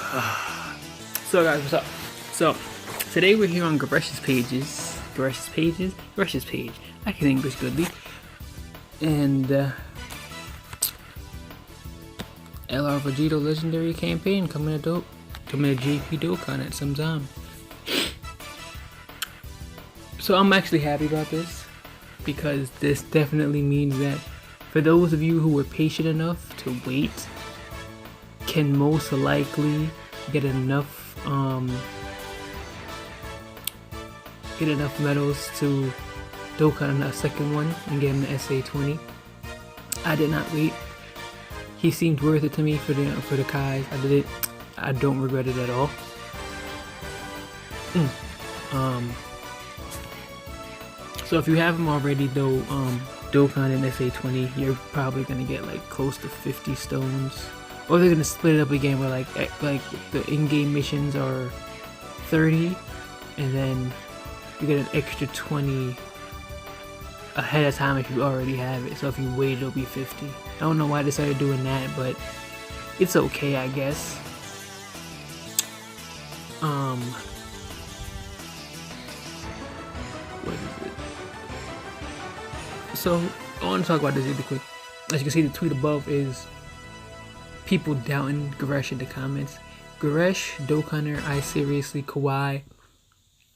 So guys, what's up? So today we're here on Garesh's page. I can English goodly. And LR Vegito Legendary campaign coming to JP Dokkan at some time. So I'm actually happy about this because this definitely means that for those of you who were patient enough to wait, can most likely get enough medals to Dokkan a second one and get him the SA20. I did not wait. He seemed worth it to me for the Kais. I did it. I don't regret it at all. So if you have him already though, Dokkan and SA20, you're probably gonna get like close to 50 stones. Or they're gonna split it up again where like the in-game missions are 30 and then you get an extra 20 ahead of time if you already have it. So if you wait, it'll be 50. I don't know why they started doing that, but it's okay, I guess. What is it? So I want to talk about this really quick. As you can see, the tweet above is people doubting Garesh in the comments. Garesh, Dokkaner, I seriously, Kawaii,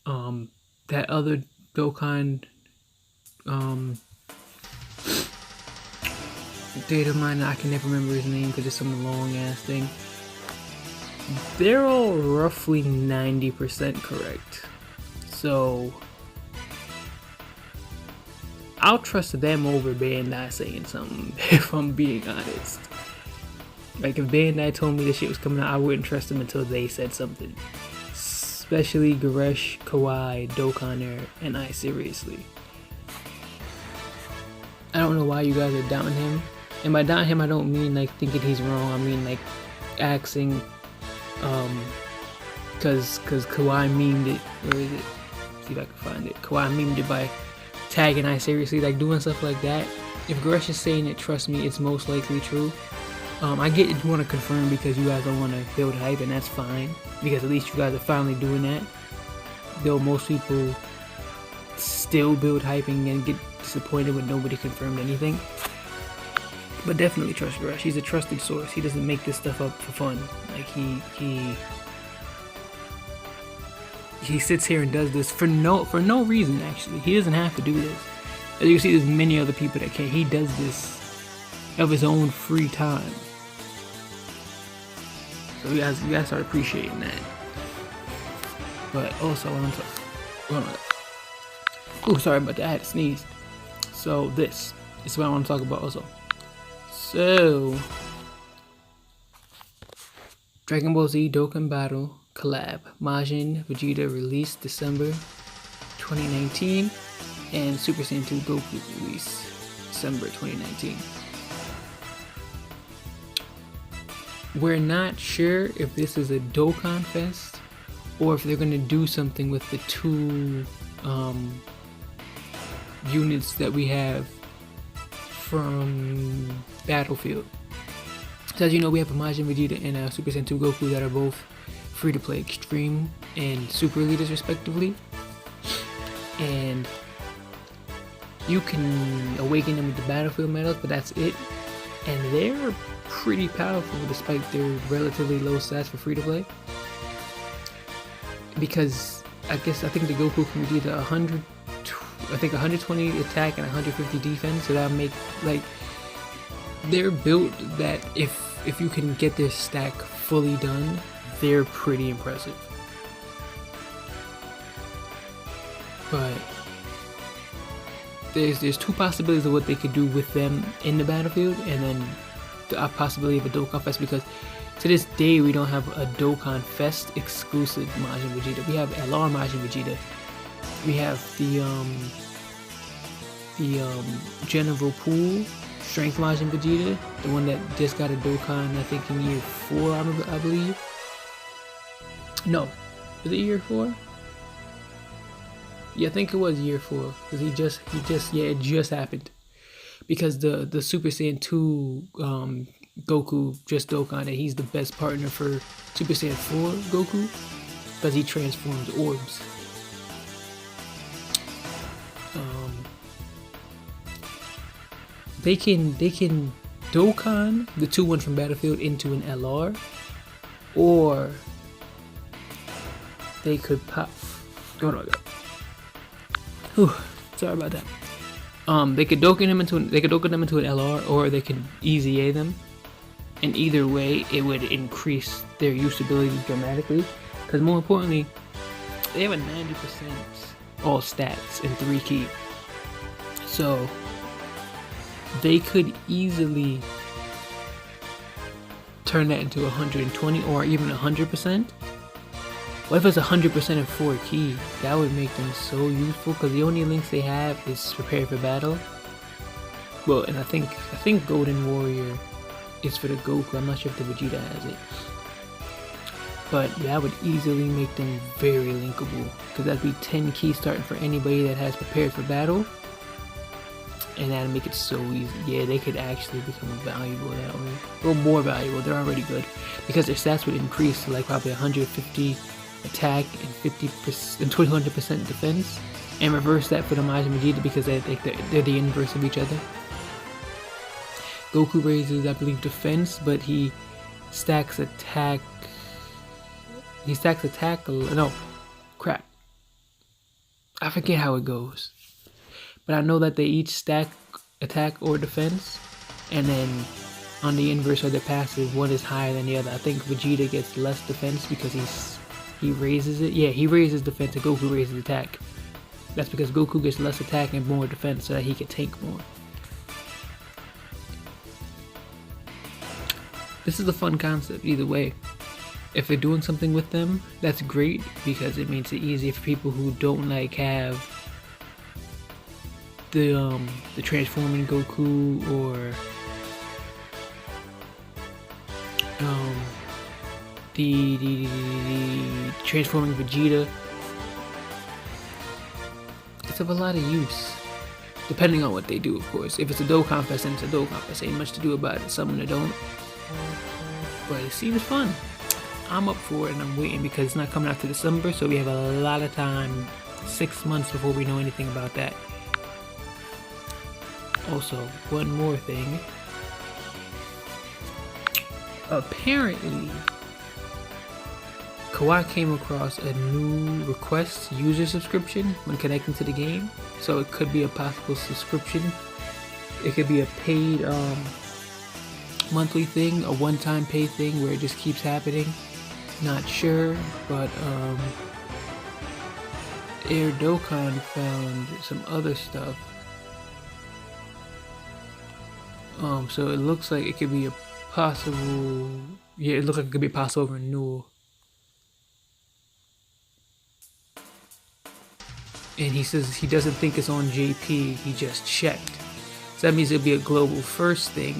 that other Dokkan data miner, I can never remember his name because it's some long ass thing. They're all roughly 90% correct. So I'll trust them over Bandai saying something if I'm being honest. Like if Bandai told me this shit was coming out, I wouldn't trust them until they said something. Especially Garesh, Kawaii, Dokkaner, and I seriously. I don't know why you guys are doubting him. And by doubting him, I don't mean like thinking he's wrong. I mean like axing, cause Kawaii memed it. Where is it? See if I can find it. Kawaii memed it by tagging I seriously, like doing stuff like that. If Garesh is saying it, trust me, it's most likely true. I get you want to confirm because you guys don't want to build hype, and that's fine. Because at least you guys are finally doing that. Though most people still build hype and get disappointed when nobody confirmed anything. But definitely trust Garesh. He's a trusted source. He doesn't make this stuff up for fun. Like he sits here and does this for no reason. Actually, he doesn't have to do this. As you can see, there's many other people that can. He does this of his own free time. So you guys start appreciating that. But also, oh, sorry about that. I had to sneeze. So this is what I want to talk about also. So, Dragon Ball Z Dokkan Battle collab. Majin Vegeta released December 2019, and Super Saiyan 2 Goku released December 2019. We're not sure if this is a Dokkan Fest or if they're going to do something with the two units that we have from Battlefield. So as you know, we have a Majin Vegeta and a Super Saiyan 2 Goku that are both free to play Extreme and Super Leaders respectively. And you can awaken them with the Battlefield medals, but that's it. And they're pretty powerful despite their relatively low stats for free to play. Because I think the Goku can do the 120 attack and 150 defense, so that'll make, like, they're built that if you can get their stack fully done, they're pretty impressive. But there's two possibilities of what they could do with them in the Battlefield, and then the possibility of a Dokkan Fest, because to this day we don't have a Dokkan Fest exclusive Majin Vegeta. We have LR Majin Vegeta. We have the General Pool Strength Majin Vegeta, the one that just got a Dokkan, I think in year 4, I believe. No, was it year 4? Yeah, I think it was year 4, because it just happened. Because the Super Saiyan 2 Goku, just Dokkan, that he's the best partner for Super Saiyan 4 Goku because he transforms orbs. They can Dokkan the 2-1 from Battlefield into an LR, or they could pop. Oh my god. Whew, sorry about that. They could Dokkan them into an LR, or they could Easy A them. And either way, it would increase their usability dramatically. Because more importantly, they have a 90% all stats in 3 key. So they could easily turn that into 120 or even 100%. What if it's 100% in 4 key? That would make them so useful, because the only links they have is Prepare for Battle. Well, and I think Golden Warrior is for the Goku. I'm not sure if the Vegeta has it. But that would easily make them very linkable, because that'd be 10 key starting for anybody that has Prepared for Battle. And that'd make it so easy. Yeah, they could actually become valuable that way. Or more valuable. They're already good. Because their stats would increase to like probably 150 attack and 50% and 200% defense. And reverse that for the Majin Vegeta, because they're the inverse of each other. Goku raises, I believe, defense, but he stacks attack. No, crap. I forget how it goes. But I know that they each stack attack or defense, and then on the inverse of their passive, one is higher than the other. I think Vegeta gets less defense because he raises it. Yeah, he raises defense and Goku raises attack. That's because Goku gets less attack and more defense so that he can tank more. This is a fun concept either way. If they're doing something with them, that's great, because it makes it easier for people who don't like have the transforming Goku or the transforming Vegeta. It's of a lot of use, depending on what they do, of course. If it's a Dokkan Fest, then it's a Dokkan Fest. Ain't much to do about it. Some that don't, but it seems fun. I'm up for it, and I'm waiting because it's not coming out to December, so we have a lot of time, 6 months before we know anything about that. Also, one more thing. Apparently, Kawaii came across a new request user subscription when connecting to the game. So it could be a possible subscription. It could be a paid monthly thing, a one-time pay thing where it just keeps happening. Not sure, but Air Dokkan found some other stuff. So it looks like it could be a possible, yeah, it looks like it could be a possible renewal. And he says he doesn't think it's on JP, he just checked. So that means it'll be a global first thing.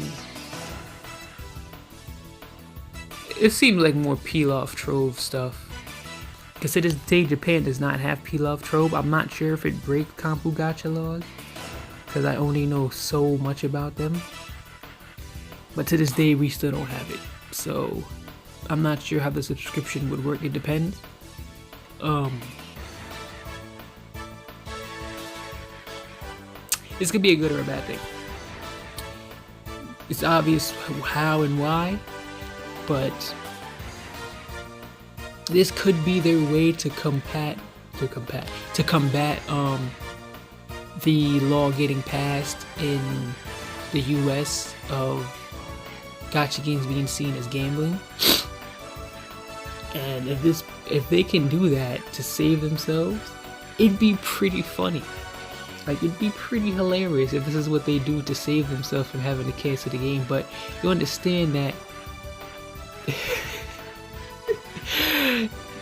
It seems like more Pilaf Trove stuff. Because to this day, Japan does not have Pilaf Trove. I'm not sure if it breaks Kampu Gacha laws, because I only know so much about them. But to this day, we still don't have it. So I'm not sure how the subscription would work. It depends. This could be a good or a bad thing. It's obvious how and why, but this could be their way to combat the law getting passed in the US of gacha games being seen as gambling. And if they can do that to save themselves, it'd be pretty funny. Like, it'd be pretty hilarious if this is what they do to save themselves from having to cancel the game. But you understand that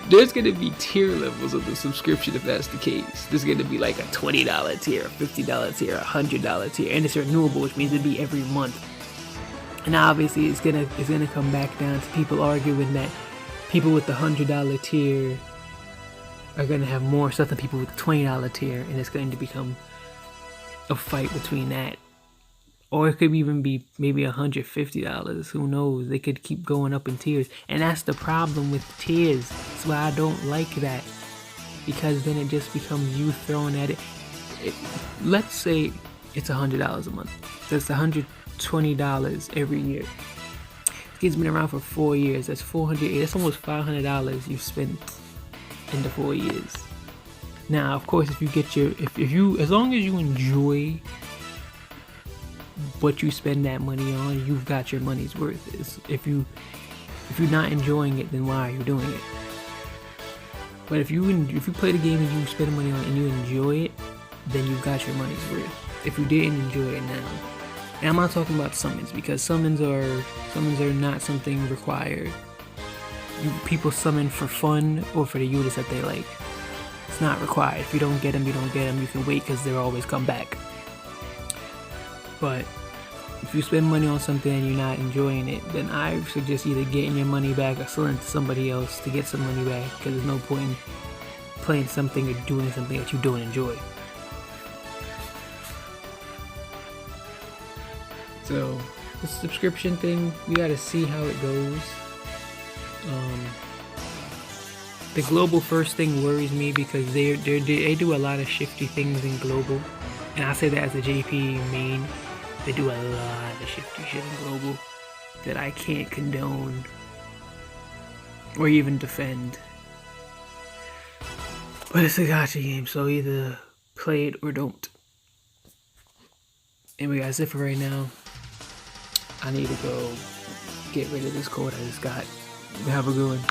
there's gonna be tier levels of the subscription if that's the case. There's gonna be like a $20 tier, a $50 tier, a $100 tier, and it's renewable, which means it'd be every month. And obviously, it's gonna come back down to people arguing that people with the $100 tier are gonna have more stuff than people with the $20 tier, and it's going to become a fight between that. Or it could even be maybe $150. Who knows? They could keep going up in tiers. And that's the problem with tiers. That's why I don't like that. Because then it just becomes you throwing at it. Let's say it's $100 a month. That's $120 every year. It's been around for 4 years. That's that's almost $500 you've spent in the 4 years. Now, of course, if you as long as you enjoy what you spend that money on, you've got your money's worth. If you're not enjoying it, then why are you doing it? But if you play the game and you spend money on it and you enjoy it, then you've got your money's worth. If you didn't enjoy it now, and I'm not talking about summons, because summons are not something required. People summon for fun or for the units that they like. It's not required. If you don't get them, you don't get them. You can wait because they'll always come back. But if you spend money on something and you're not enjoying it, then I suggest either getting your money back or selling it to somebody else to get some money back, because there's no point in playing something or doing something that you don't enjoy. So the subscription thing, we gotta see how it goes. The global first thing worries me because they do a lot of shifty things in global, and I say that as a JP main. They do a lot of shifty shit in global that I can't condone or even defend. But it's a gacha game, so either play it or don't. Anyway, guys, that's it for right now. I need to go get rid of this code I just got. Have a good one.